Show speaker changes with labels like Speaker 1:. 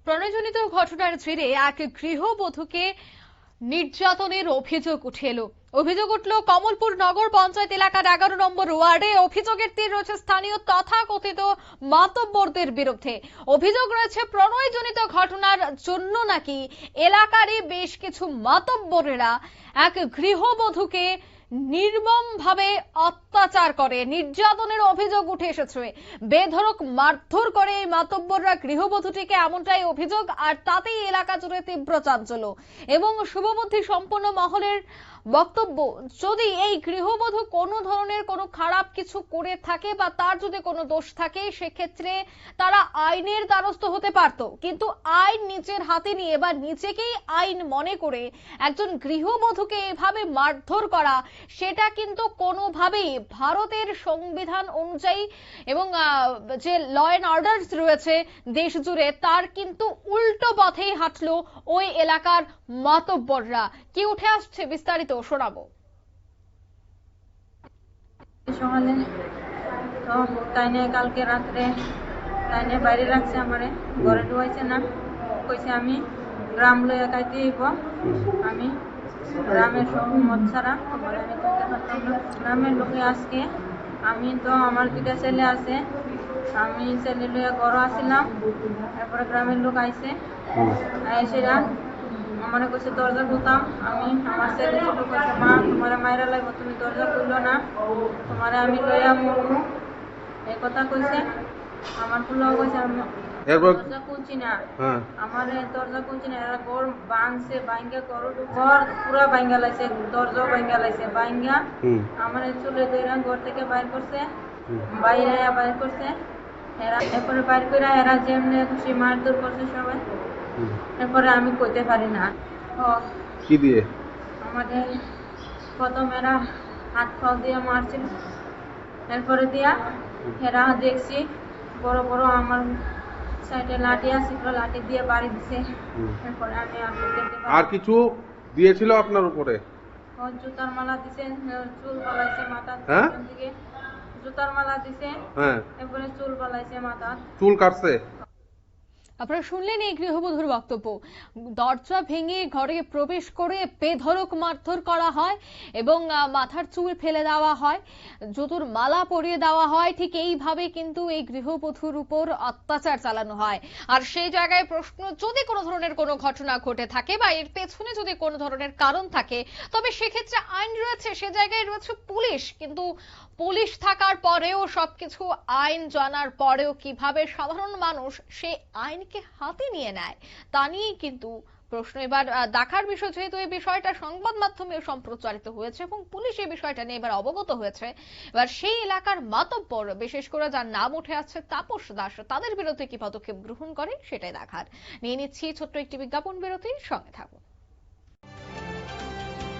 Speaker 1: প্রণয়জনিত ঘটনার জেরে এক গৃহবধূকে নির্যাতনের অভিযোগ উঠে এলো। অভিযোগ উঠল কমলপুর নগর পঞ্চায়েত এলাকার 11 নম্বর ওয়ার্ডে। অভিযোগের তীর রয়েছে স্থানীয় তথাকথিত মাতব্বরদের বিরুদ্ধে। অভিযোগ রয়েছে প্রণয়জনিত ঘটনার জন্য নাকি এলাকারই বেশ কিছু মাতব্বরেরা এক গৃহবধূকে নির্মমভাবে অত্যাচার করে, নির্যাতনের অভিযোগ উঠে এসেছে। বেধড়ক মারধর করে এই মাতব্বররা গৃহবধূটিকে, এমনটাই অভিযোগ। আর তাতেই এলাকা জুড়ে তীব্র চাঞ্চল্য এবং শুভবুদ্ধি সম্পন্ন মহলের বক্তব্য, যদি এই গৃহবধূ কোনো ধরনের কোনো খারাপ কিছু করে থাকে বা তার যদি কোনো দোষ থাকে, সেক্ষেত্রে তারা আইনের দ্বারস্থ হতে পারত, কিন্তু আইন নিজের হাতে নিয়ে বা নিজেকেই আইন মনে করে একজন গৃহবধূকে এভাবে মারধর করা, সেটা কিন্তু কোনোভাবেই ভারতের সংবিধান অনুযায়ী এবং যে ল অ্যান্ড অর্ডার রয়েছে দেশ জুড়ে, তার কিন্তু উল্টো পথেই হাঁটলো ওই এলাকার মাতব্বররা। কি উঠে আসছে বিস্তারিত শোনাবো।
Speaker 2: সকালে তো তাইনে কালকে রাত্রে তাইনে বাইরে রাখছে, আমারে ঘরে ঢুকাইছে না, কইছে আমি গ্রাম লইয়া কাইতে হইব, আমি গ্রামের সব মদ ছাড়া তোমার আমি তুলতে পারতাম না। গ্রামের লোকে আজকে আমি তো আমার দুইটা ছেলে আছে, আমি ছেলে লইয়া ঘর আসছিলাম, তারপরে গ্রামের লোক আইছে, এসেরা আমার কাছে দরজা খুলতাম। আমি আমার ছেলে ছোট কইছে, মা তোমার মায়েরা লাগবে, তুমি দরজা খুললো না, তোমার আমি লইয়া মরবো, এই কথা কইছে। আমার ফুলাও কইছে দরজা খুলছি না, আমার দরজা খুলছি না। এরা ঘর ভাঙছে, ভাঙ্গা ঘর পুরা ভাঙ্গা লাইছে, দরজাও ভাঙ্গা লাইছে, ভাঙ্গা আমার চুলে ধরে ঘর থেকে বাইর করছে, বাইর করছে। এরা এরপরে বাইর করে এরা যেমনি খুশি মারধর করছে সবাই। এরপরে আমি কইতে পারি না
Speaker 3: কি দিয়ে
Speaker 2: আমাদের প্রথম এরা হাত পাও দিয়ে মারছিল, এরপরে দিয়া এরা দেখছি বড় বড় আমার সাইডে লাঠি আছে, লাঠি দিয়ে বাড়ি দিছে। এরপরে আমি
Speaker 3: আর কিছু দিয়েছিল আপনার উপরে?
Speaker 2: জুতার মালা দিছে, চুল পালাইছে মাথা দিকে, জুতার মালা দিছে, এরপরে চুল পালাইছে মাথা,
Speaker 3: চুল কাটছে।
Speaker 1: আপনারা শুনলেন এই গৃহবধূর বক্তব্য। দরজা ভেঙে ঘরে প্রবেশ করে বেধড়ক মারধর করা হয় এবং মাথার চুল ফেলে দেওয়া হয়, জুতোর মালা পরিয়ে দেওয়া হয়। ঠিক এইভাবে কিন্তু এই গৃহবধূর উপর অত্যাচার চালানো হয়। আর সেই জায়গায় প্রশ্ন, যদি কোনো ধরনের কোনো ঘটনা ঘটে থাকে বা এর পেছনে যদি কোনো ধরনের কারণ থাকে, তবে সেক্ষেত্রে আইন রয়েছে, সে জায়গায় রয়েছে পুলিশ। কিন্তু পুলিশ থাকার পরেও, সবকিছু আইন জানার পরেও কিভাবে সাধারণ মানুষ সেই আইনকে হাতে নিয়ে নেয়, তা নিয়েই কিন্তু প্রশ্ন। এবার দেখার বিষয়, যেহেতু এই বিষয়টা সংবাদ মাধ্যমে সম্প্রচারিত হয়েছে এবং পুলিশ এই বিষয়টা নিয়ে এবার অবগত হয়েছে, এবার সেই এলাকার মাতব্বর, বিশেষ করে যার নাম উঠে আসছে তাপস দাস, তাদের বিরুদ্ধে কি পদক্ষেপ গ্রহণ করে সেটাই দেখার। নিয়ে নিচ্ছি ছোট্ট একটি বিজ্ঞাপন বিরতি, সঙ্গে থাকুন।